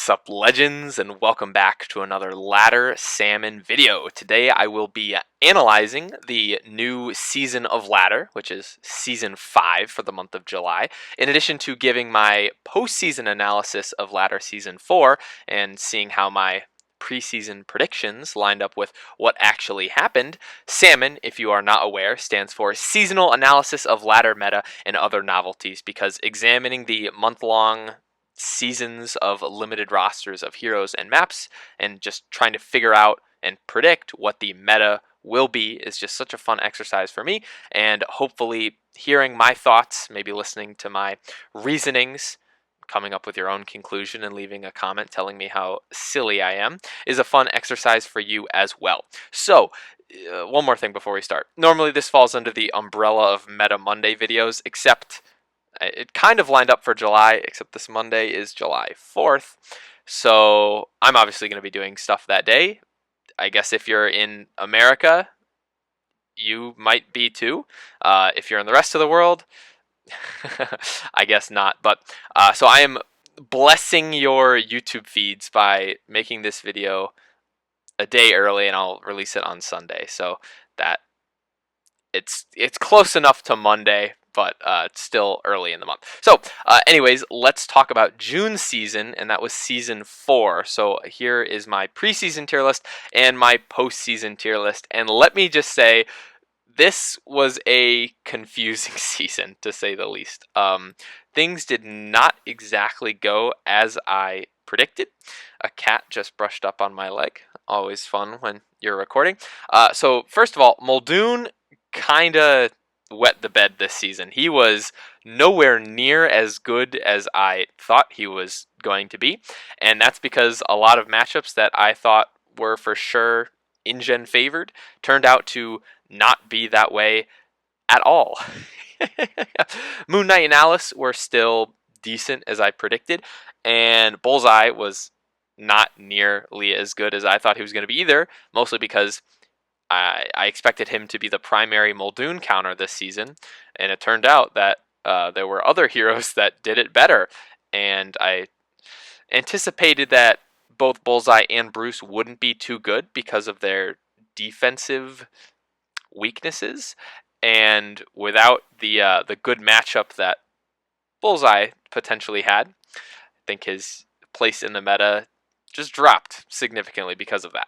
What's up, legends, and welcome back to another Ladder Salmon video. Today I will be analyzing the new season of Ladder, which is season 5 for the month of July, in addition to giving my postseason analysis of Ladder season 4 and seeing how my preseason predictions lined up with what actually happened. SALMON, if you are not aware, stands for Seasonal Analysis of Ladder Meta and Other Novelties, because examining the month-long seasons of limited rosters of heroes and maps and just trying to figure out and predict what the meta will be is just such a fun exercise for me, and hopefully hearing my thoughts, maybe listening to my reasonings, coming up with your own conclusion and leaving a comment telling me how silly I am is a fun exercise for you as well. So one more thing before we start. Normally this falls under the umbrella of Meta Monday videos, except it kind of lined up for July, except this Monday is July 4th. So I'm obviously going to be doing stuff that day. I guess if you're in America, you might be too. If you're in the rest of the world, I guess not. But so I am blessing your YouTube feeds by making this video a day early, and I'll release it on Sunday. So that it's close enough to Monday, but it's still early in the month. So anyways, let's talk about June's season, and that was season 4. So here is my preseason tier list and my postseason tier list. And let me just say, this was a confusing season, to say the least. Things did not exactly go as I predicted. A cat just brushed up on my leg. Always fun when you're recording. So first of all, Muldoon kind of wet the bed this season. He was nowhere near as good as I thought he was going to be, and that's because a lot of matchups that I thought were for sure InGen favored turned out to not be that way at all. Moon Knight and Alice were still decent as I predicted, and Bullseye was not nearly as good as I thought he was going to be either, mostly because I expected him to be the primary Muldoon counter this season, and it turned out that there were other heroes that did it better, and I anticipated that both Bullseye and Bruce wouldn't be too good because of their defensive weaknesses, and without the good matchup that Bullseye potentially had, I think his place in the meta just dropped significantly because of that.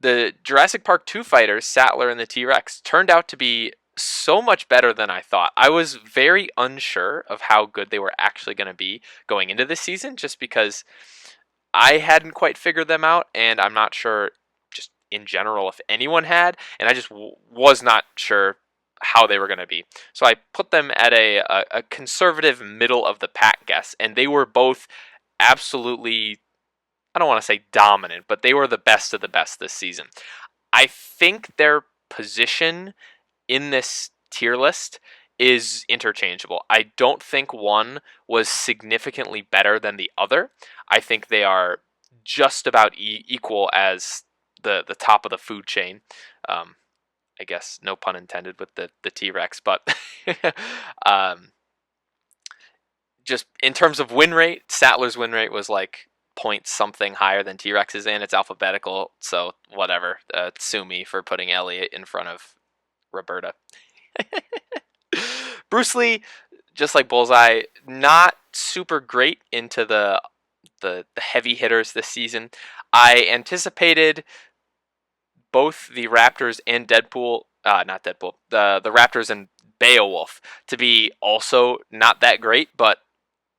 The Jurassic Park 2 fighters, Sattler and the T-Rex, turned out to be so much better than I thought. I was very unsure of how good they were actually going to be going into this season, just because I hadn't quite figured them out, and I'm not sure just in general if anyone had, and I just was not sure how they were going to be. So I put them at a conservative middle of the pack guess, and they were both absolutely, I don't want to say dominant, but they were the best of the best this season. I think their position in this tier list is interchangeable. I don't think one was significantly better than the other. I think they are just about equal as the top of the food chain. I guess no pun intended with the T-Rex, but just in terms of win rate, Sattler's win rate was like point something higher than T-Rex's, and it's alphabetical, so whatever. Sue me for putting Elliot in front of Roberta. Bruce Lee, just like Bullseye, not super great into the heavy hitters this season. I anticipated both the Raptors and the Raptors and Beowulf to be also not that great, but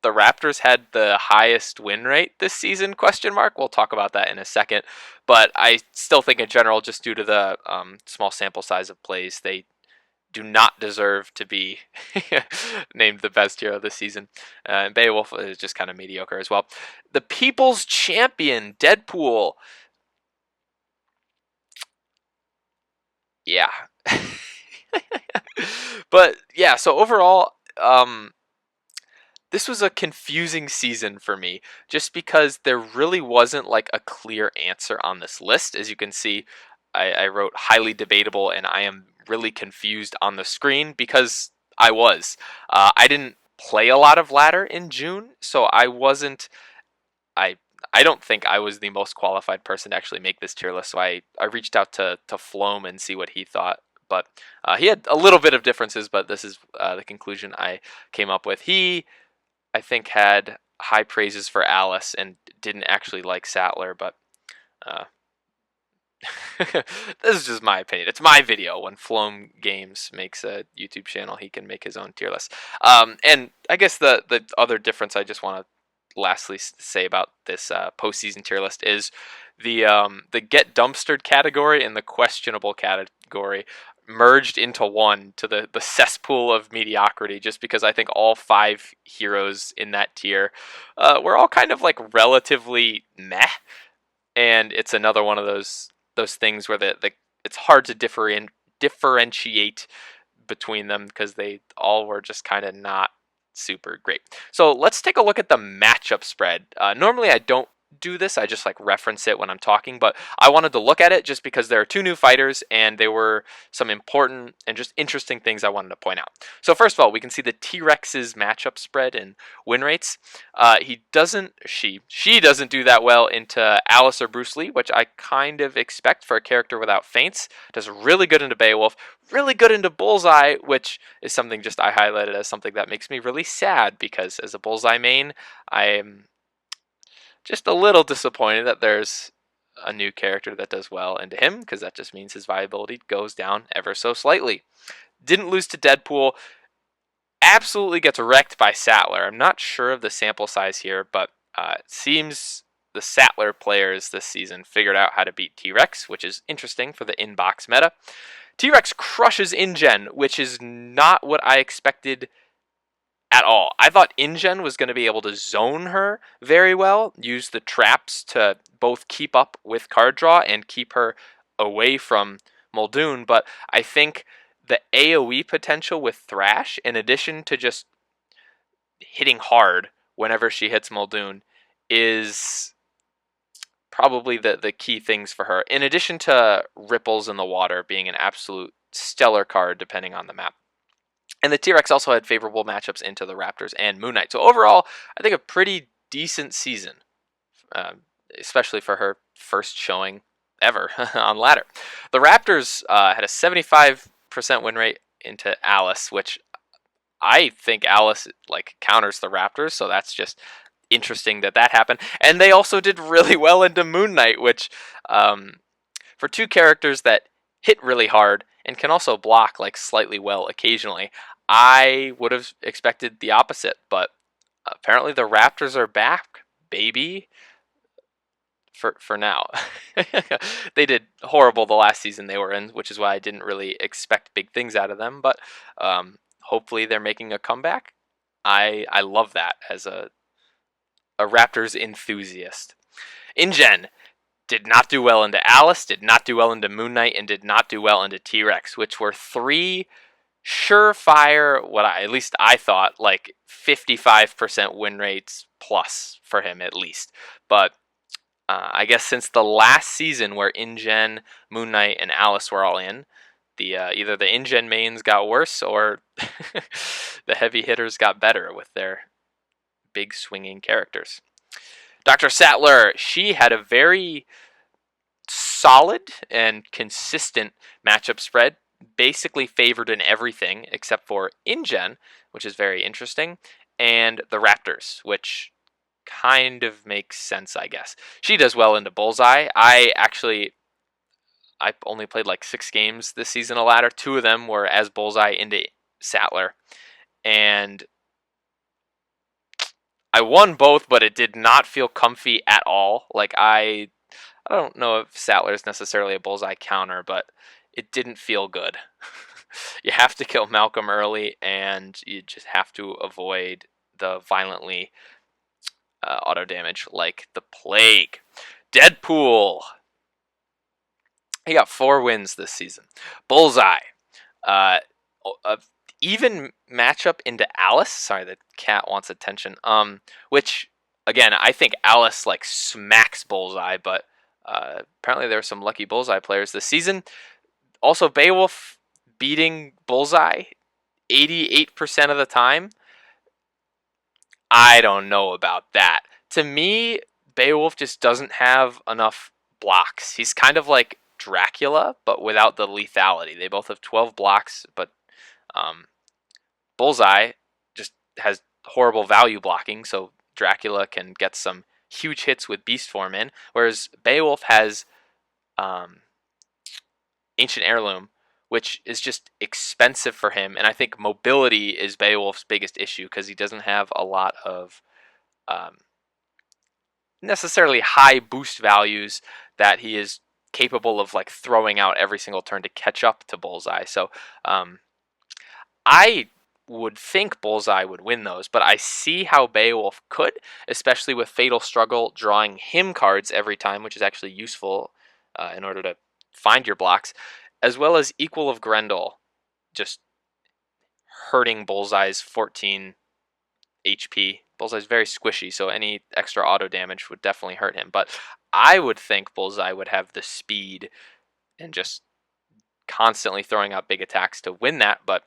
the Raptors had the highest win rate this season, ? We'll talk about that in a second. But I still think in general, just due to the small sample size of plays, they do not deserve to be named the best hero this season. And Beowulf is just kind of mediocre as well. The People's Champion, Deadpool. Yeah. But yeah, so overall, this was a confusing season for me, just because there really wasn't like a clear answer on this list. As you can see, I wrote highly debatable, and I am really confused on the screen because I was. I didn't play a lot of Ladder in June, so I I don't think I was the most qualified person to actually make this tier list, so I reached out to Floam and see what he thought. But he had a little bit of differences, but this is the conclusion I came up with. He, I think, had high praises for Alice and didn't actually like Sattler, but uh, this is just my opinion. It's my video. When Floam Games makes a YouTube channel, he can make his own tier list. And I guess the other difference I just want to lastly say about this postseason tier list is the get dumpstered category and the questionable category merged into one to the cesspool of mediocrity, just because I think all 5 heroes in that tier were all kind of like relatively meh, and it's another one of those things where the it's hard to differentiate between them because they all were just kind of not super great. So let's take a look at the matchup spread. Normally I don't do this, I just like reference it when I'm talking, but I wanted to look at it just because there are 2 new fighters and there were some important and just interesting things I wanted to point out. So first of all, we can see the T-Rex's matchup spread and win rates. She doesn't do that well into Alice or Bruce Lee, which I kind of expect for a character without feints. Does really good into Beowulf, really good into Bullseye, which is something just I highlighted as something that makes me really sad, because as a Bullseye main, I'm just a little disappointed that there's a new character that does well into him, because that just means his viability goes down ever so slightly. Didn't lose to Deadpool. Absolutely gets wrecked by Sattler. I'm not sure of the sample size here, but it seems the Sattler players this season figured out how to beat T-Rex, which is interesting for the inbox meta. T-Rex crushes InGen, which is not what I expected at all. I thought InGen was going to be able to zone her very well, use the traps to both keep up with card draw and keep her away from Muldoon, but I think the AoE potential with Thrash, in addition to just hitting hard whenever she hits Muldoon, is probably the key things for her, in addition to Ripples in the Water being an absolute stellar card depending on the map. And the T-Rex also had favorable matchups into the Raptors and Moon Knight. So overall, I think a pretty decent season, especially for her first showing ever on Ladder. The Raptors had a 75% win rate into Alice, which I think Alice like counters the Raptors, so that's just interesting that happened. And they also did really well into Moon Knight, which for 2 characters that hit really hard and can also block like slightly well occasionally, I would have expected the opposite, but apparently the Raptors are back, baby. For now. They did horrible the last season they were in, which is why I didn't really expect big things out of them, but hopefully they're making a comeback. I love that as a Raptors enthusiast. InGen did not do well into Alice, did not do well into Moon Knight, and did not do well into T-Rex, which were 3 surefire, at least I thought, like 55% win rates plus for him at least. But I guess since the last season where InGen, Moon Knight, and Alice were all in, either the InGen mains got worse or the heavy hitters got better with their big swinging characters. Dr. Sattler, she had a very solid and consistent matchup spread, basically favored in everything except for InGen, which is very interesting, and the Raptors, which kind of makes sense, I guess. She does well into Bullseye. I only played like 6 games this season of Ladder. 2 of them were as Bullseye into Sattler, and I won both, but it did not feel comfy at all. Like I don't know if Sattler is necessarily a Bullseye counter, but it didn't feel good. You have to kill Malcolm early, and you just have to avoid the violently auto damage like the plague. Deadpool. He got 4 wins this season. Bullseye. A even matchup into Alice. Sorry, the cat wants attention. Which again, I think Alice like smacks Bullseye, but apparently there are some lucky Bullseye players this season. Also, Beowulf beating Bullseye 88% of the time. I don't know about that. To me, Beowulf just doesn't have enough blocks. He's kind of like Dracula, but without the lethality. They both have 12 blocks, but um, Bullseye just has horrible value blocking, so Dracula can get some huge hits with Beast Form in, whereas Beowulf has um, Ancient Heirloom, which is just expensive for him, and I think mobility is Beowulf's biggest issue because he doesn't have a lot of um, necessarily high boost values that he is capable of like throwing out every single turn to catch up to Bullseye. So I would think Bullseye would win those, but I see how Beowulf could, especially with Fatal Struggle drawing him cards every time, which is actually useful in order to find your blocks, as well as Equal of Grendel, just hurting Bullseye's 14 HP. Bullseye's very squishy, so any extra auto damage would definitely hurt him. But I would think Bullseye would have the speed and just constantly throwing out big attacks to win that, but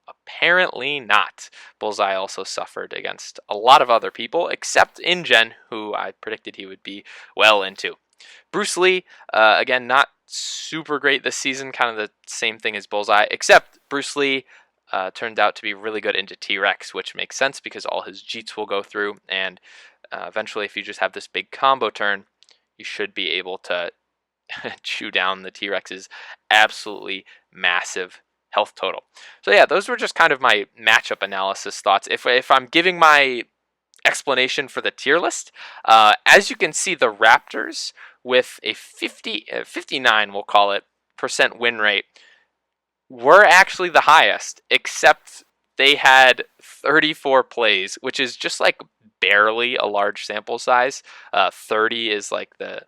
apparently not. Bullseye also suffered against a lot of other people, except InGen, who I predicted he would be well into. Bruce Lee, again, not super great this season, kind of the same thing as Bullseye, except Bruce Lee turned out to be really good into T-Rex, which makes sense because all his Jeets will go through, and eventually if you just have this big combo turn, you should be able to chew down the T-Rex's absolutely massive health total. So yeah, those were just kind of my matchup analysis thoughts. If I'm giving my explanation for the tier list, as you can see, the Raptors with a 59, we'll call it, percent win rate were actually the highest, except they had 34 plays, which is just like barely a large sample size. 30 is like the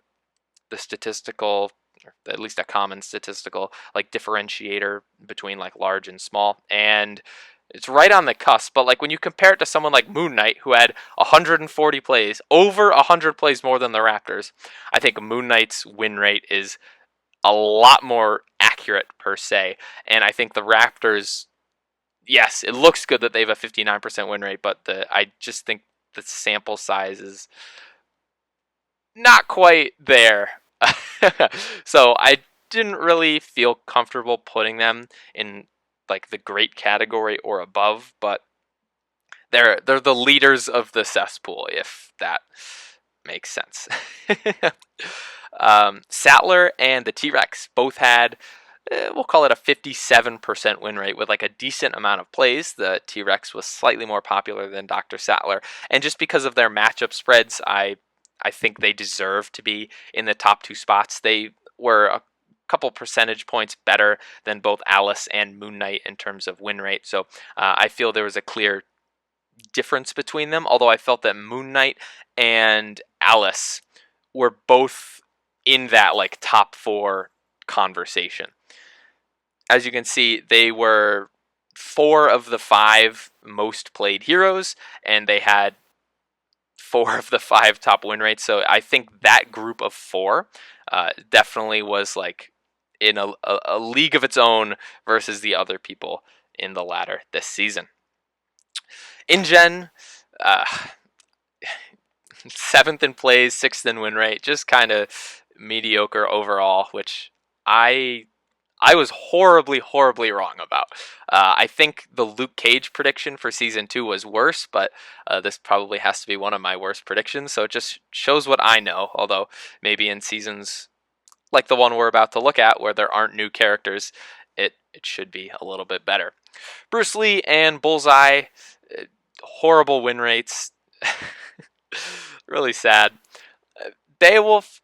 statistical, or at least a common statistical like differentiator between like large and small, and it's right on the cusp. But like when you compare it to someone like Moon Knight, who had 140 plays, over 100 plays more than the Raptors, I think Moon Knight's win rate is a lot more accurate per se. And I think the Raptors, yes, it looks good that they have a 59% win rate, but I just think the sample size is not quite there. So I didn't really feel comfortable putting them in like the great category or above, but they're the leaders of the cesspool, if that makes sense. Sattler and the T-Rex both had, we'll call it a 57% win rate with like a decent amount of plays. The T-Rex was slightly more popular than Dr. Sattler, and just because of their matchup spreads, I think they deserve to be in the top two spots. They were a couple percentage points better than both Alice and Moon Knight in terms of win rate, so I feel there was a clear difference between them, although I felt that Moon Knight and Alice were both in that like top 4 conversation. As you can see, they were 4 of the 5 most played heroes, and they had 4 of the 5 top win rates. So I think that group of 4 definitely was like in a league of its own versus the other people in the ladder this season. InGen, 7th in plays, 6th in win rate, just kind of mediocre overall, which I was horribly wrong about. I think the Luke Cage prediction for season 2 was worse, but this probably has to be one of my worst predictions, so it just shows what I know, although maybe in seasons like the one we're about to look at, where there aren't new characters, it should be a little bit better. Bruce Lee and Bullseye, horrible win rates. Really sad. Beowulf,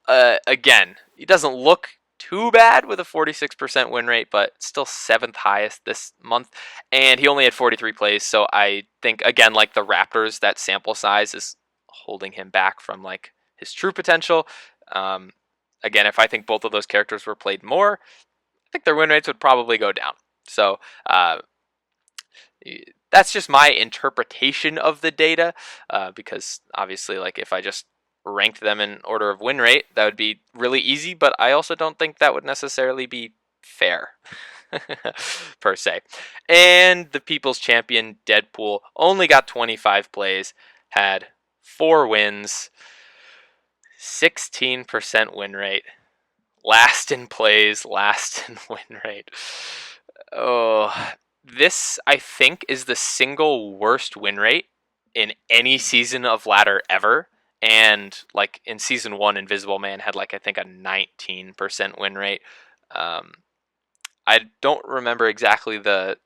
again, he doesn't look too bad with a 46% win rate, but still 7th highest this month, and he only had 43 plays, so I think, again, like the Raptors, that sample size is holding him back from like his true potential. Again, if I think both of those characters were played more, I think their win rates would probably go down. So that's just my interpretation of the data, because obviously, like if I just ranked them in order of win rate, that would be really easy, but I also don't think that would necessarily be fair per se. And the People's Champion, Deadpool, only got 25 plays, had 4 wins. 16% win rate. Last in plays, last in win rate. Oh, this I think is the single worst win rate in any season of Ladder ever. And like in season 1, Invisible Man had like I think a 19% win rate. Um, I don't remember exactly the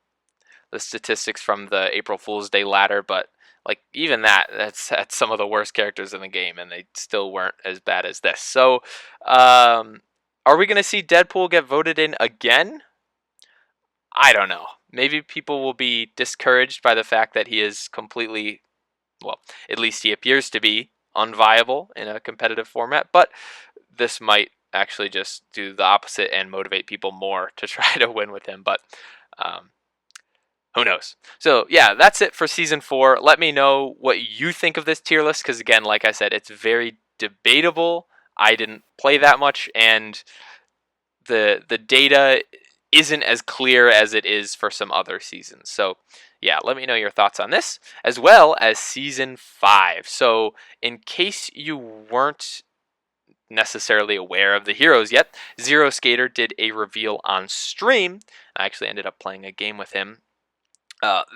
statistics from the April Fool's Day ladder, but like even that's some of the worst characters in the game, and they still weren't as bad as this. So, are we going to see Deadpool get voted in again? I don't know. Maybe people will be discouraged by the fact that he is completely, well, at least he appears to be unviable in a competitive format, but this might actually just do the opposite and motivate people more to try to win with him. But um, who knows? So yeah, that's it for season 4. Let me know what you think of this tier list, because again, like I said, it's very debatable. I didn't play that much, and the data isn't as clear as it is for some other seasons. So yeah, let me know your thoughts on this, as well as season 5. So in case you weren't necessarily aware of the heroes yet, Zero Skater did a reveal on stream. I actually ended up playing a game with him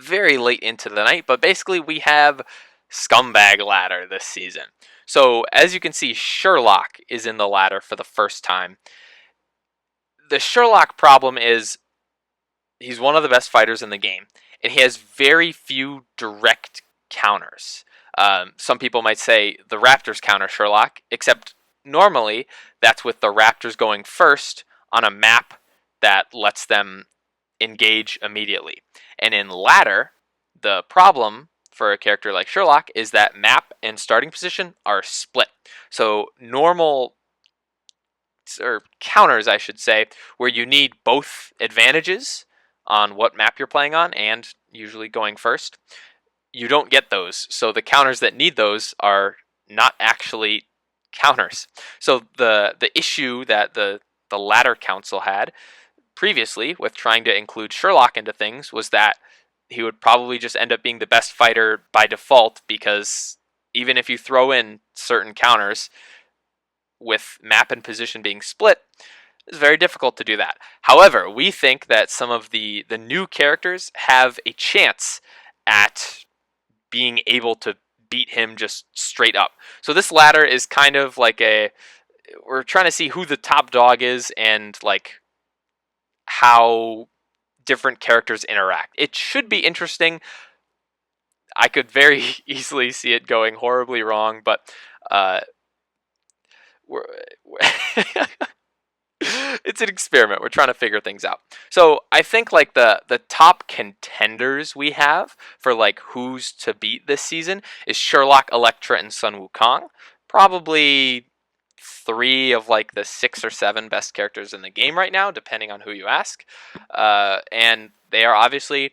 very late into the night, but basically we have Scumbag Ladder this season. So as you can see, Sherlock is in the ladder for the first time. The Sherlock problem is he's one of the best fighters in the game, and he has very few direct counters. Some people might say the Raptors counter Sherlock, except normally that's with the Raptors going first on a map that lets them engage immediately. And in ladder, the problem for a character like Sherlock is that map and starting position are split. So normal, or counters I should say, where you need both advantages on what map you're playing on and usually going first, you don't get those. So the counters that need those are not actually counters. So the issue that the ladder council had previously with trying to include Sherlock into things was that he would probably just end up being the best fighter by default, because even if you throw in certain counters with map and position being split, it's very difficult to do that. However, we think that some of the new characters have a chance at being able to beat him just straight up. So this ladder is kind of like we're trying to see who the top dog is and like how different characters interact. It should be interesting. I could very easily see it going horribly wrong, but we're it's an experiment. We're trying to figure things out. So I think like the top contenders we have for like who's to beat this season is Sherlock, Elektra, and Sun Wukong. Probably 3 of like the 6 or 7 best characters in the game right now, depending on who you ask. And they are obviously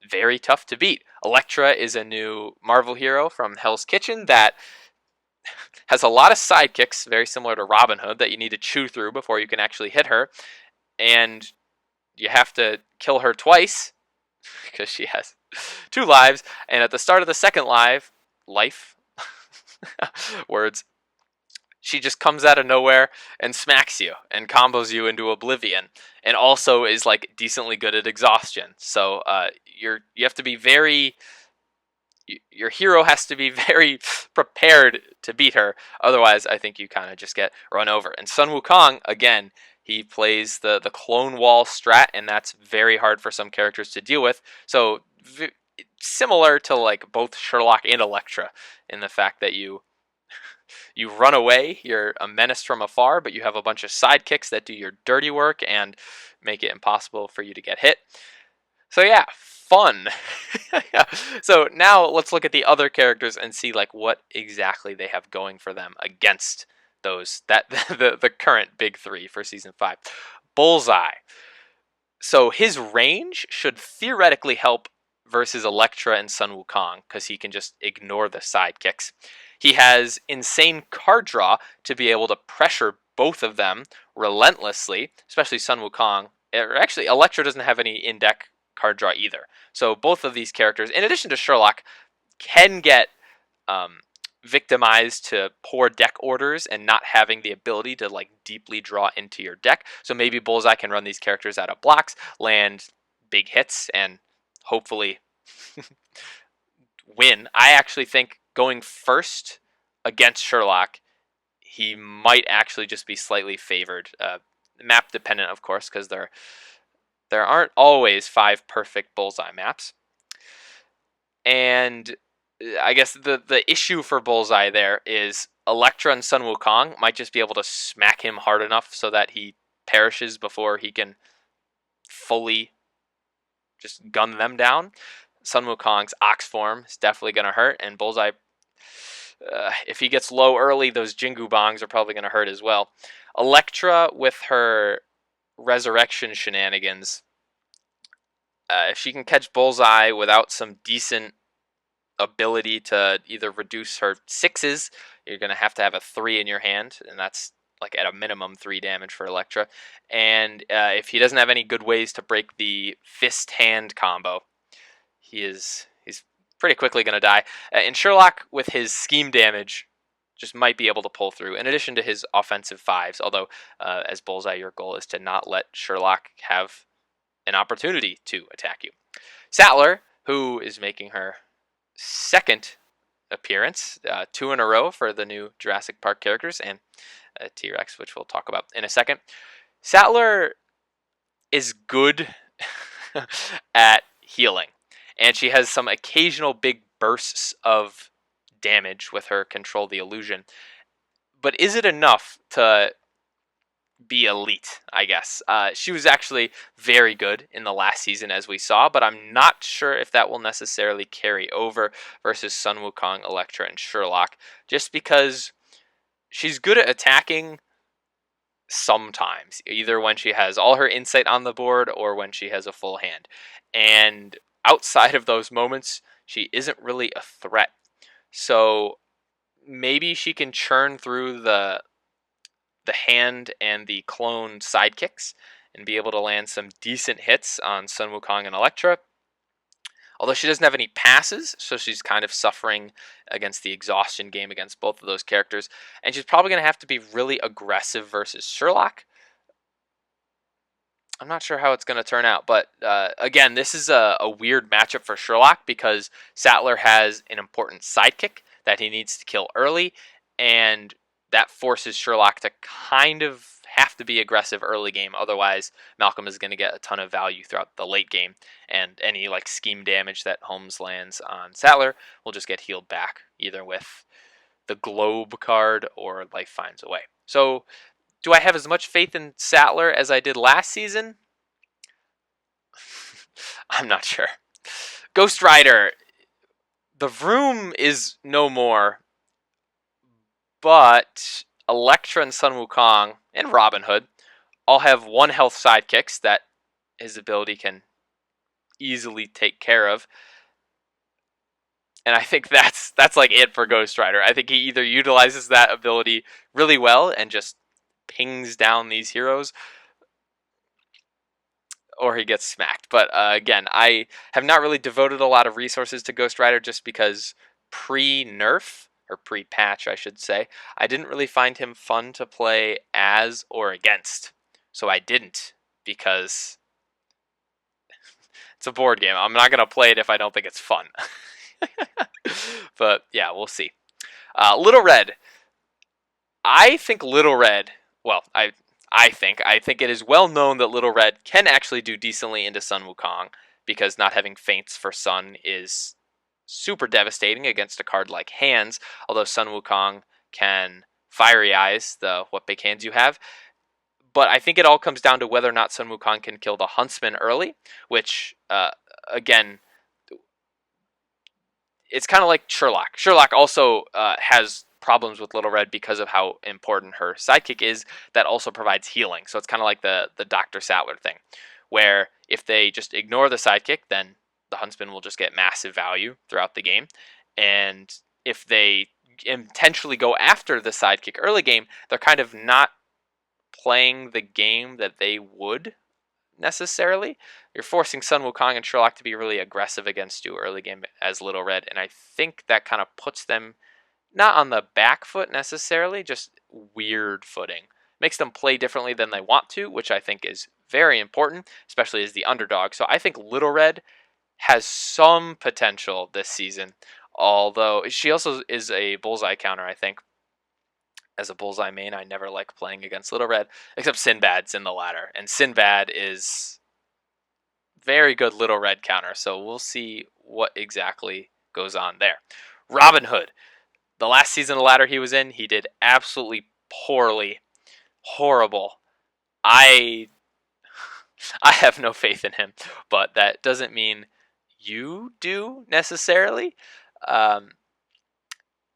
very tough to beat. Elektra is a new Marvel hero from Hell's Kitchen that has a lot of sidekicks, very similar to Robin Hood, that you need to chew through before you can actually hit her. And you have to kill her twice, because she has 2 lives. And at the start of the second life, words, she just comes out of nowhere and smacks you and combos you into oblivion, and also is like decently good at exhaustion. So you have to be very, your hero has to be very prepared to beat her. Otherwise, I think you kind of just get run over. And Sun Wukong, again, he plays the clone wall strat, and that's very hard for some characters to deal with. So similar to like both Sherlock and Elektra in the fact that you run away, you're a menace from afar, but you have a bunch of sidekicks that do your dirty work and make it impossible for you to get hit. So yeah, fun. So now let's look at the other characters and see like what exactly they have going for them against those the current big 3 for season 5. Bullseye. So his range should theoretically help versus Elektra and Sun Wukong, because he can just ignore the sidekicks. He has insane card draw to be able to pressure both of them relentlessly, especially Sun Wukong. Actually, Elektra doesn't have any in-deck card draw either. So both of these characters, in addition to Sherlock, can get victimized to poor deck orders and not having the ability to like deeply draw into your deck. So maybe Bullseye can run these characters out of blocks, land big hits, and hopefully win. I actually think going first against Sherlock, he might actually just be slightly favored. Map dependent, of course, because there aren't always 5 perfect Bullseye maps. And I guess the issue for Bullseye there is Electra and Sun Wukong might just be able to smack him hard enough so that he perishes before he can fully just gun them down. Sun Wukong's Ox form is definitely going to hurt, and Bullseye, if he gets low early, those Jingu Bongs are probably going to hurt as well. Electra with her resurrection shenanigans, if she can catch Bullseye without some decent ability to either reduce her 6s, you're going to have a 3 in your hand, and that's like at a minimum 3 damage for Electra. And if he doesn't have any good ways to break the fist hand combo, he's pretty quickly going to die. And Sherlock, with his scheme damage, just might be able to pull through, in addition to his offensive 5s, although as Bullseye, your goal is to not let Sherlock have an opportunity to attack you. Sattler, who is making her second appearance, 2 in a row for the new Jurassic Park characters, and T-Rex, which we'll talk about in a second. Sattler is good at healing, and she has some occasional big bursts of damage with her Control the Illusion. But is it enough to be elite, I guess? She was actually very good in the last season, as we saw, but I'm not sure if that will necessarily carry over versus Sun Wukong, Electra, and Sherlock, just because she's good at attacking sometimes, either when she has all her insight on the board or when she has a full hand. And outside of those moments, she isn't really a threat. So maybe she can churn through the hand and the clone sidekicks and be able to land some decent hits on Sun Wukong and Electra. Although she doesn't have any passes, so she's kind of suffering against the exhaustion game against both of those characters. And she's probably going to have to be really aggressive versus Sherlock. I'm not sure how it's going to turn out, but again, this is a weird matchup for Sherlock because Sattler has an important sidekick that he needs to kill early, and that forces Sherlock to kind of have to be aggressive early game. Otherwise, Malcolm is going to get a ton of value throughout the late game, and any like scheme damage that Holmes lands on Sattler will just get healed back, either with the Globe card or Life Finds a Way. So, do I have as much faith in Sattler as I did last season? I'm not sure. Ghost Rider. The room is no more, but Electra and Sun Wukong and Robin Hood all have 1 health sidekicks that his ability can easily take care of. And I think that's like it for Ghost Rider. I think he either utilizes that ability really well and just pings down these heroes, or he gets smacked. But again, I have not really devoted a lot of resources to Ghost Rider just because pre-nerf, or pre-patch I should say, I didn't really find him fun to play as or against. So I didn't, because it's a board game. I'm not going to play it if I don't think it's fun. But yeah, we'll see. Little Red. I think Little Red, well, I think it is well known that Little Red can actually do decently into Sun Wukong, because not having feints for Sun is super devastating against a card like Hands, although Sun Wukong can Fiery Eyes, the what big hands you have. But I think it all comes down to whether or not Sun Wukong can kill the Huntsman early, which, again, it's kind of like Sherlock. Sherlock also has problems with Little Red because of how important her sidekick is, that also provides healing. So it's kind of like the Dr. Sattler thing, where if they just ignore the sidekick, then the Huntsman will just get massive value throughout the game. And if they intentionally go after the sidekick early game, they're kind of not playing the game that they would necessarily. You're forcing Sun Wukong and Sherlock to be really aggressive against you early game as Little Red, and I think that kind of puts them not on the back foot necessarily, just weird footing. Makes them play differently than they want to, which I think is very important, especially as the underdog. So I think Little Red has some potential this season, although she also is a bullseye counter, I think. As a bullseye main, I never like playing against Little Red, except Sinbad's in the ladder, and Sinbad is very good Little Red counter, so we'll see what exactly goes on there. Robin Hood, the last season of ladder he was in, he did absolutely poorly, horrible. I I have no faith in him, but that doesn't mean you do necessarily. Um,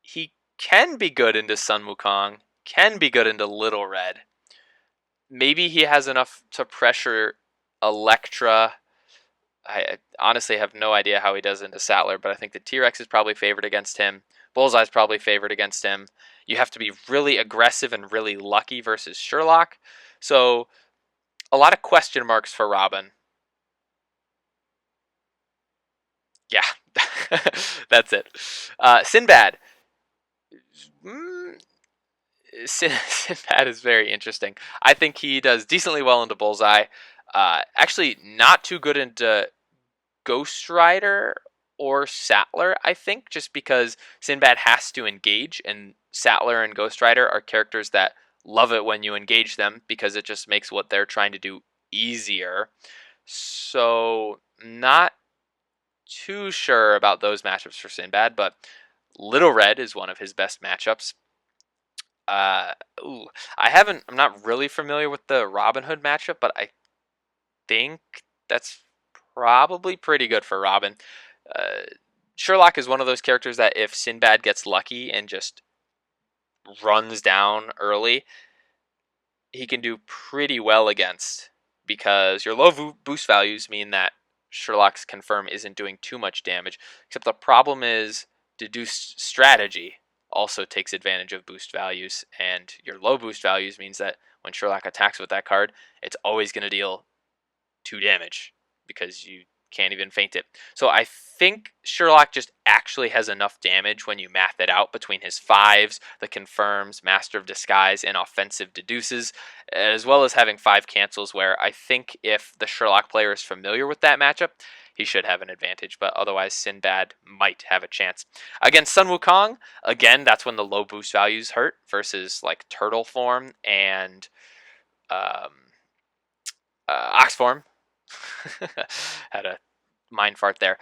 he can be good into Sun Wukong, can be good into Little Red. Maybe he has enough to pressure Electra. I honestly have no idea how he does into Sattler, but I think the T-Rex is probably favored against him. Bullseye's probably favored against him. You have to be really aggressive and really lucky versus Sherlock. So a lot of question marks for Robin. Yeah, that's it. Sinbad. Mm, Sinbad is very interesting. I think he does decently well into Bullseye. Actually, not too good into Ghost Rider or Sattler, I think, just because Sinbad has to engage, and Sattler and Ghost Rider are characters that love it when you engage them because it just makes what they're trying to do easier. So, not too sure about those matchups for Sinbad, but Little Red is one of his best matchups. Uh, ooh, I'm not really familiar with the Robin Hood matchup, but I think that's probably pretty good for Robin. Uh, Sherlock is one of those characters that if Sinbad gets lucky and just runs down early, he can do pretty well against, because your low boost values mean that Sherlock's confirm isn't doing too much damage. Except the problem is deduce strategy also takes advantage of boost values, and your low boost values means that when Sherlock attacks with that card, it's always going to deal 2 damage because you can't even feint it. So I think Sherlock just actually has enough damage when you math it out between his 5s, the confirms, Master of Disguise, and offensive deduces, as well as having 5 cancels, where I think if the Sherlock player is familiar with that matchup, he should have an advantage, but otherwise Sinbad might have a chance. Against Sun Wukong, again, that's when the low boost values hurt versus like Turtle Form and um, Ox Form. Had a mind fart there.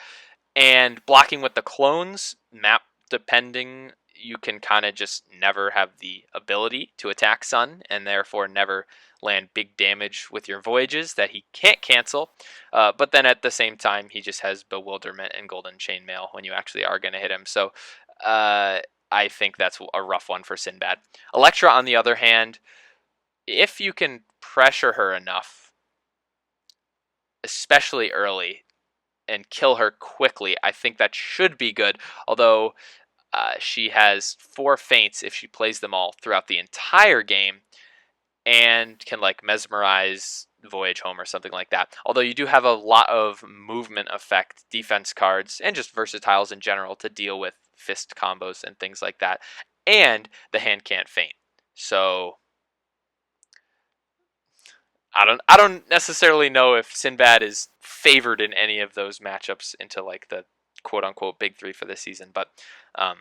And blocking with the clones, map depending, you can kind of just never have the ability to attack Sun, and therefore never land big damage with your voyages that he can't cancel. But then at the same time, he just has Bewilderment and Golden Chainmail when you actually are going to hit him. So I think that's a rough one for Sinbad. Electra, on the other hand, if you can pressure her enough, especially early, and kill her quickly, I think that should be good. Although she has 4 feints if she plays them all throughout the entire game, and can like mesmerize Voyage Home or something like that. Although you do have a lot of movement effect defense cards and just versatiles in general to deal with fist combos and things like that. And the hand can't feint. So I don't necessarily know if Sinbad is favored in any of those matchups into like the quote unquote big 3 for this season, but um,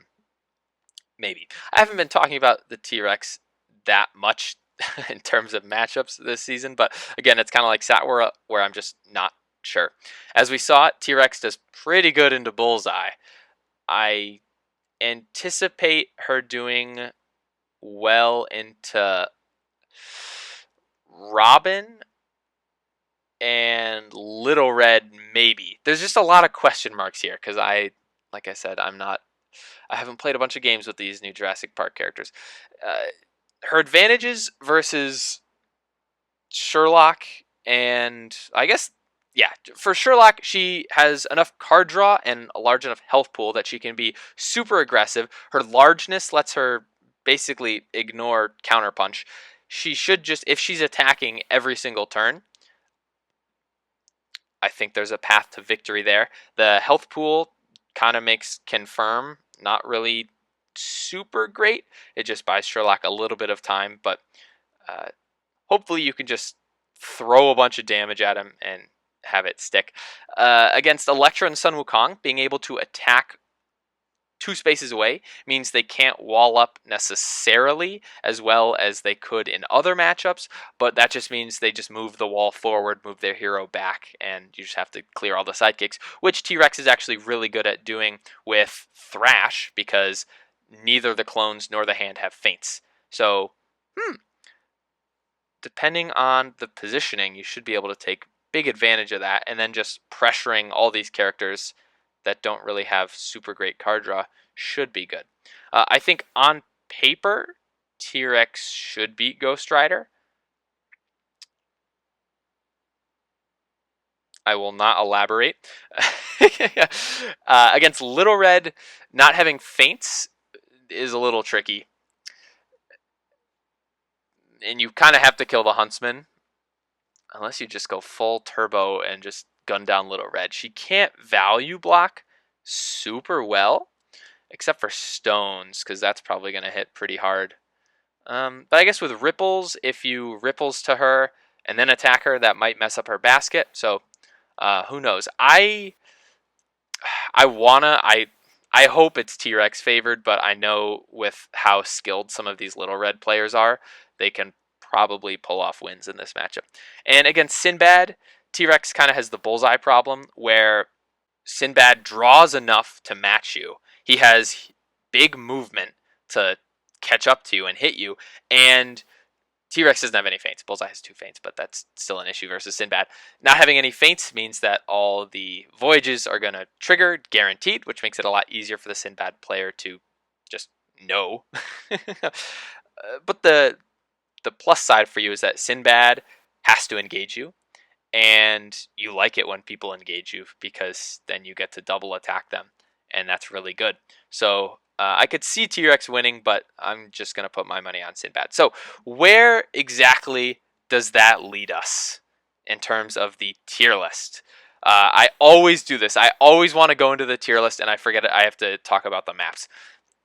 maybe. I haven't been talking about the T-Rex that much in terms of matchups this season, but again, it's kind of like Satwara where I'm just not sure. As we saw, T-Rex does pretty good into Bullseye. I anticipate her doing well into Robin and Little Red, maybe. There's just a lot of question marks here because like I said, I haven't played a bunch of games with these new Jurassic Park characters. Her advantages versus Sherlock, and I guess, yeah, for Sherlock, she has enough card draw and a large enough health pool that she can be super aggressive. Her largeness lets her basically ignore counterpunch. She should just, if she's attacking every single turn, I think there's a path to victory there. The health pool kind of makes confirm not really super great. It just buys Sherlock a little bit of time, but uh, hopefully you can just throw a bunch of damage at him and have it stick. Against Electra and Sun Wukong, being able to attack 2 spaces away means they can't wall up necessarily as well as they could in other matchups, but that just means they just move the wall forward, move their hero back, and you just have to clear all the sidekicks, which T-Rex is actually really good at doing with Thrash because neither the clones nor the hand have feints. So, depending on the positioning, you should be able to take big advantage of that, and then just pressuring all these characters that don't really have super great card draw should be good. I think on paper, T-Rex should beat Ghost Rider. I will not elaborate. Against Little Red, not having feints is a little tricky. And you kind of have to kill the Huntsman, unless you just go full turbo and just gun down Little Red. She can't value block super well, except for stones, because that's probably going to hit pretty hard. But I guess with ripples, if you ripples to her and then attack her, that might mess up her basket. So who knows? I hope it's T-Rex favored, but I know with how skilled some of these Little Red players are, they can probably pull off wins in this matchup. And against Sinbad, T-Rex kind of has the bullseye problem where Sinbad draws enough to match you. He has big movement to catch up to you and hit you, and T-Rex doesn't have any feints. Bullseye has 2 feints, but that's still an issue versus Sinbad. Not having any feints means that all the voyages are going to trigger guaranteed, which makes it a lot easier for the Sinbad player to just know. But the plus side for you is that Sinbad has to engage you, and you like it when people engage you because then you get to double attack them, and that's really good. So I could see T-Rex winning, but I'm just going to put my money on Sinbad. So where exactly does that lead us in terms of the tier list? I always do this. I always want to go into the tier list, and I forget it. I have to talk about the maps.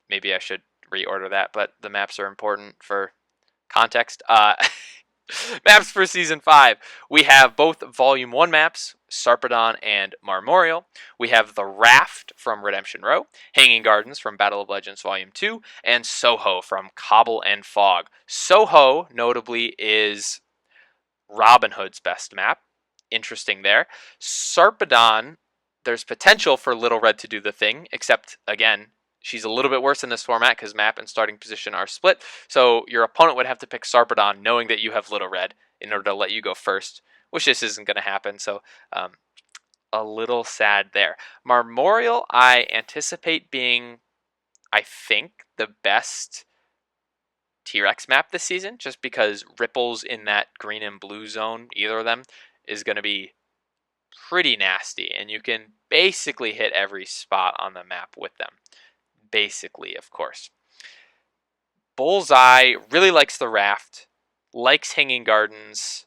Maybe I should reorder that, but the maps are important for context. Maps for Season 5. We have both Volume 1 maps, Sarpedon and Marmorial. We have The Raft from Redemption Row, Hanging Gardens from Battle of Legends Volume 2, and Soho from Cobble and Fog. Soho, notably, is Robin Hood's best map. Interesting there. Sarpedon, there's potential for Little Red to do the thing, except, again, she's a little bit worse in this format because map and starting position are split. So your opponent would have to pick Sarpedon knowing that you have Little Red in order to let you go first, which this isn't going to happen. So a little sad there. Marmorial, I anticipate being, I think, the best T-Rex map this season, just because ripples in that green and blue zone, either of them, is going to be pretty nasty. And you can basically hit every spot on the map with them. Basically, of course. Bullseye really likes the Raft, likes Hanging Gardens,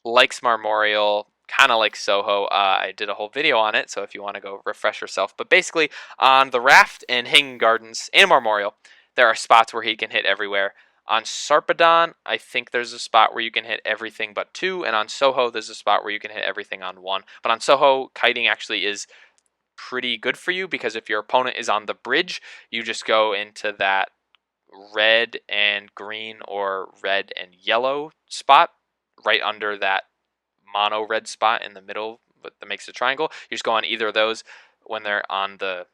likes Marmorial, kind of likes Soho. I did a whole video on it, so if you want to go refresh yourself. But basically, on the Raft and Hanging Gardens and Marmorial, there are spots where he can hit everywhere. On Sarpedon, I think there's a spot where you can hit everything but 2, and on Soho, there's a spot where you can hit everything on 1. But on Soho, kiting actually is pretty good for you because if your opponent is on the bridge, you just go into that red and green or red and yellow spot right under that mono red spot in the middle that makes a triangle. You just go on either of those when they're on the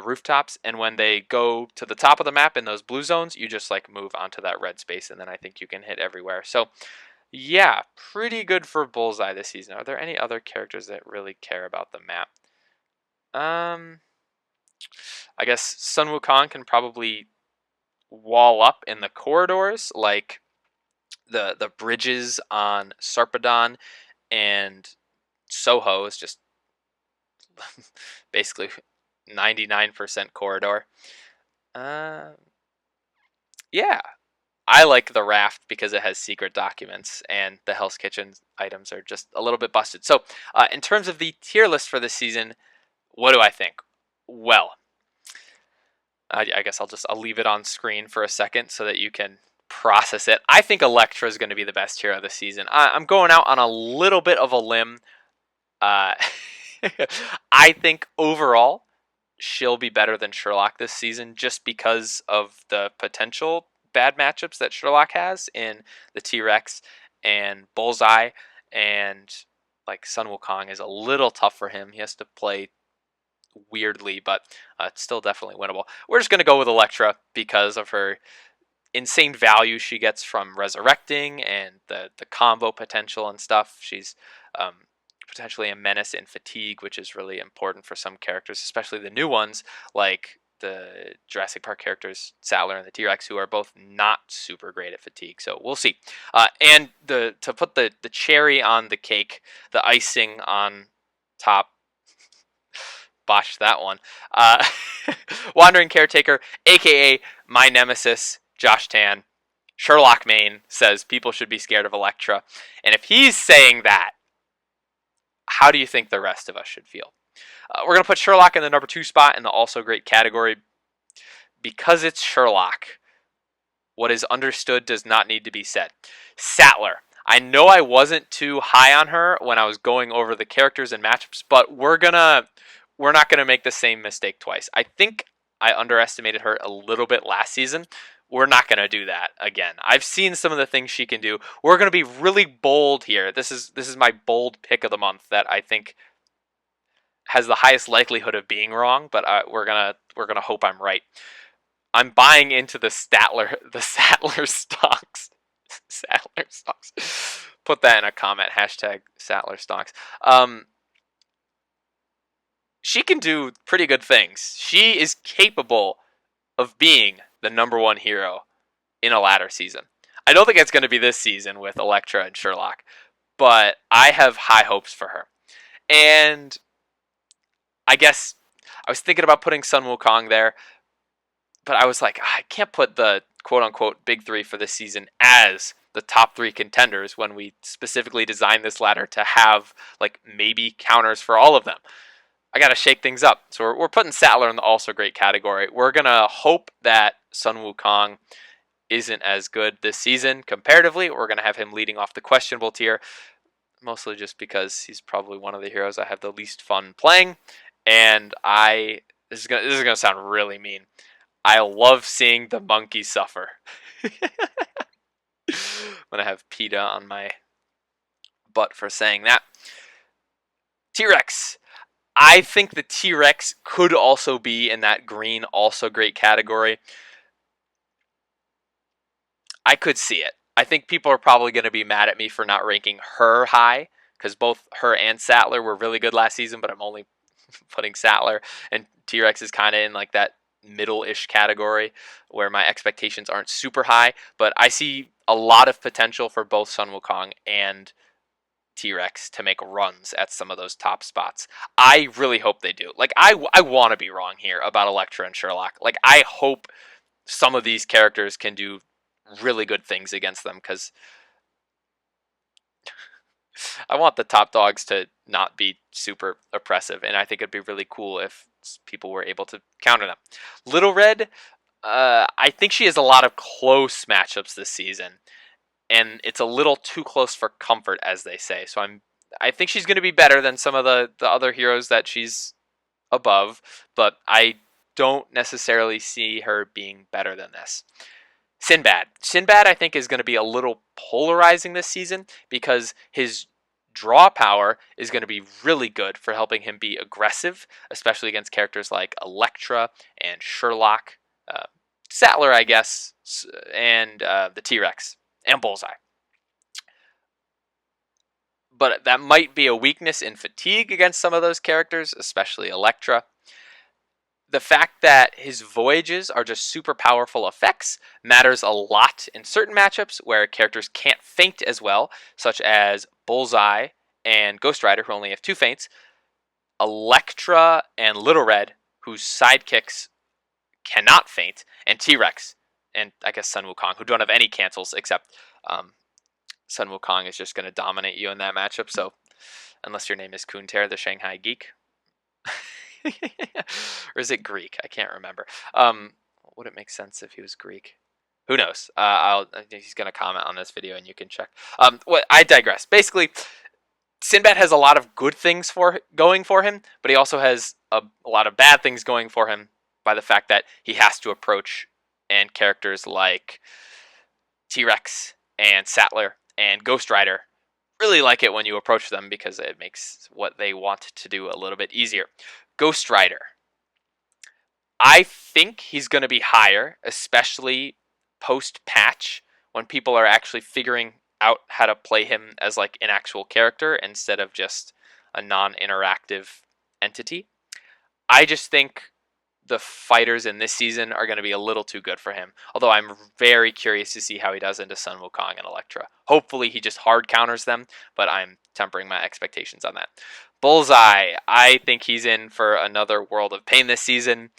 rooftops, and when they go to the top of the map in those blue zones, you just like move onto that red space, and then I think you can hit everywhere. So yeah, pretty good for Bullseye this season. Are there any other characters that really care about the map? I guess Sun Wukong can probably wall up in the corridors, like the bridges on Sarpedon and Soho is just basically 99% corridor. Yeah, I like the Raft because it has secret documents, and the Hell's Kitchen items are just a little bit busted. So in terms of the tier list for this season, what do I think? Well, I guess I'll leave it on screen for a second so that you can process it. I think Electra is going to be the best hero this season. I'm going out on a little bit of a limb. Uh, I think overall she'll be better than Sherlock this season just because of the potential bad matchups that Sherlock has in the T-Rex and Bullseye, and like Sun Wukong is a little tough for him. He has to play weirdly, but it's still definitely winnable. We're just going to go with Electra because of her insane value she gets from resurrecting and the combo potential and stuff. She's potentially a menace in fatigue, which is really important for some characters, especially the new ones like the Jurassic Park characters Sattler and the T-Rex, who are both not super great at fatigue. So we'll see. And to put the cherry on the cake, the icing on top, botched that one. Wandering Caretaker, aka my nemesis, Josh Tan, Sherlock Main, says people should be scared of Electra. And if he's saying that, how do you think the rest of us should feel? We're going to put Sherlock in the number 2 spot in the also great category. Because it's Sherlock, what is understood does not need to be said. Sattler. I know I wasn't too high on her when I was going over the characters and matchups, but we're not gonna make the same mistake twice. I think I underestimated her a little bit last season. We're not gonna do that again. I've seen some of the things she can do. We're gonna be really bold here. This is my bold pick of the month that I think has the highest likelihood of being wrong, but we're gonna hope I'm right. I'm buying into the Sattler stocks. Sattler stocks. Put that in a comment. Hashtag Sattler stocks. She can do pretty good things. She is capable of being the number 1 hero in a ladder season. I don't think it's going to be this season with Electra and Sherlock, but I have high hopes for her. And I guess I was thinking about putting Sun Wukong there, but I was like, I can't put the quote-unquote big 3 for this season as the top 3 contenders when we specifically designed this ladder to have like maybe counters for all of them. I got to shake things up. So we're putting Sattler in the also great category. We're going to hope that Sun Wukong isn't as good this season comparatively. We're going to have him leading off the questionable tier, mostly just because he's probably one of the heroes I have the least fun playing. And this is going to sound really mean. I love seeing the monkey suffer. I'm going to have PETA on my butt for saying that. T-Rex. I think the T-Rex could also be in that green also great category. I could see it. I think people are probably going to be mad at me for not ranking her high, because both her and Sattler were really good last season, but I'm only putting Sattler, and T-Rex is kind of in like that middle-ish category where my expectations aren't super high, but I see a lot of potential for both Sun Wukong and T-Rex to make runs at some of those top spots. I really hope they do. Like, I want to be wrong here about Electra and Sherlock. Like, I hope some of these characters can do really good things against them, because I want the top dogs to not be super oppressive, and I think it'd be really cool if people were able to counter them. Little Red, I think she has a lot of close matchups this season, and it's a little too close for comfort, as they say. So I think she's going to be better than some of the other heroes that she's above, but I don't necessarily see her being better than this. Sinbad. Sinbad, I think, is going to be a little polarizing this season because his draw power is going to be really good for helping him be aggressive, especially against characters like Electra and Sherlock, Sattler, I guess, and the T-Rex and Bullseye. But that might be a weakness in fatigue against some of those characters, especially Electra. The fact that his voyages are just super powerful effects matters a lot in certain matchups where characters can't feint as well, such as Bullseye and Ghost Rider, who only have 2 feints, Electra and Little Red, whose sidekicks cannot feint, and T-Rex, and I guess Sun Wukong, who don't have any cancels except Sun Wukong is just going to dominate you in that matchup. So unless your name is Kunter, the Shanghai Geek. Or is it Greek? I can't remember. Would it make sense if he was Greek? Who knows? I think he's gonna comment on this video, and you can check. What I digress. Basically, Sinbad has a lot of good things going for him, but he also has a lot of bad things going for him by the fact that he has to approach and characters like T-Rex and Sattler and Ghost Rider really like it when you approach them because it makes what they want to do a little bit easier. Ghost Rider. I think he's going to be higher, especially post-patch when people are actually figuring out how to play him as like an actual character instead of just a non-interactive entity. I just think the fighters in this season are going to be a little too good for him. Although I'm very curious to see how he does into Sun Wukong and Electra. Hopefully he just hard counters them, but I'm tempering my expectations on that. Bullseye, I think he's in for another World of Pain this season,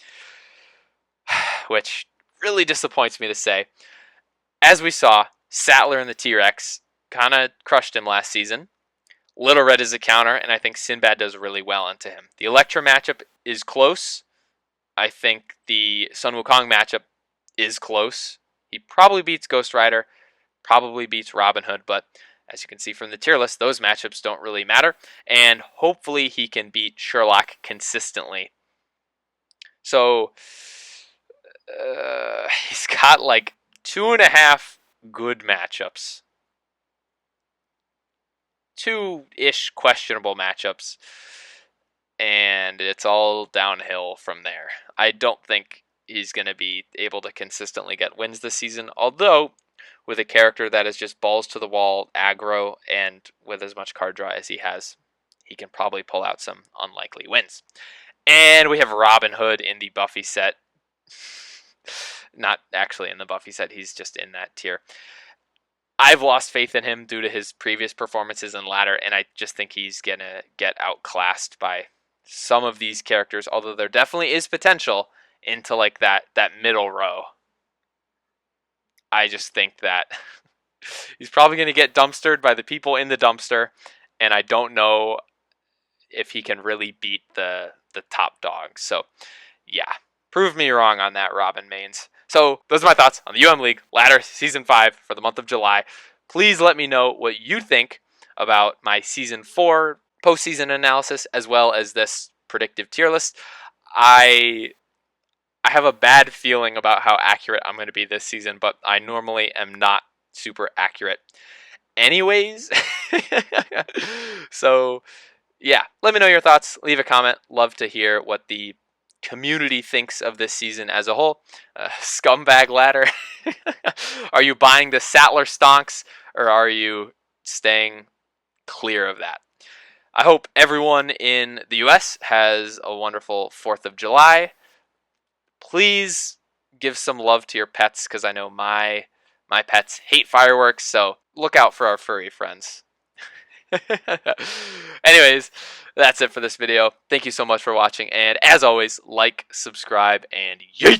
which really disappoints me to say. As we saw, Sattler and the T-Rex kind of crushed him last season. Little Red is a counter, and I think Sinbad does really well into him. The Electra matchup is close. I think the Sun Wukong matchup is close. He probably beats Ghost Rider, probably beats Robin Hood, but as you can see from the tier list, those matchups don't really matter. And hopefully he can beat Sherlock consistently. So he's got like 2.5 good matchups. 2-ish questionable matchups. And it's all downhill from there. I don't think he's going to be able to consistently get wins this season, although with a character that is just balls to the wall, aggro, and with as much card draw as he has, he can probably pull out some unlikely wins. And we have Robin Hood in the Buffy set. Not actually in the Buffy set, he's just in that tier. I've lost faith in him due to his previous performances in Ladder, and I just think he's going to get outclassed by some of these characters, although there definitely is potential into like that middle row. I just think that he's probably going to get dumpstered by the people in the dumpster, and I don't know if he can really beat the top dogs. So, yeah, prove me wrong on that, Robin Mains. So, those are my thoughts on the UMLeague Ladder Season 5 for the month of July. Please let me know what you think about my Season 4 postseason analysis as well as this predictive tier list. I have a bad feeling about how accurate I'm going to be this season, but I normally am not super accurate anyways. So, yeah, let me know your thoughts. Leave a comment. Love to hear what the community thinks of this season as a whole. Scumbag Ladder. Are you buying the Sattler stonks, or are you staying clear of that? I hope everyone in the US has a wonderful 4th of July. Please give some love to your pets, because I know my pets hate fireworks, so look out for our furry friends. Anyways, that's it for this video. Thank you so much for watching, and as always, like, subscribe, and yeet!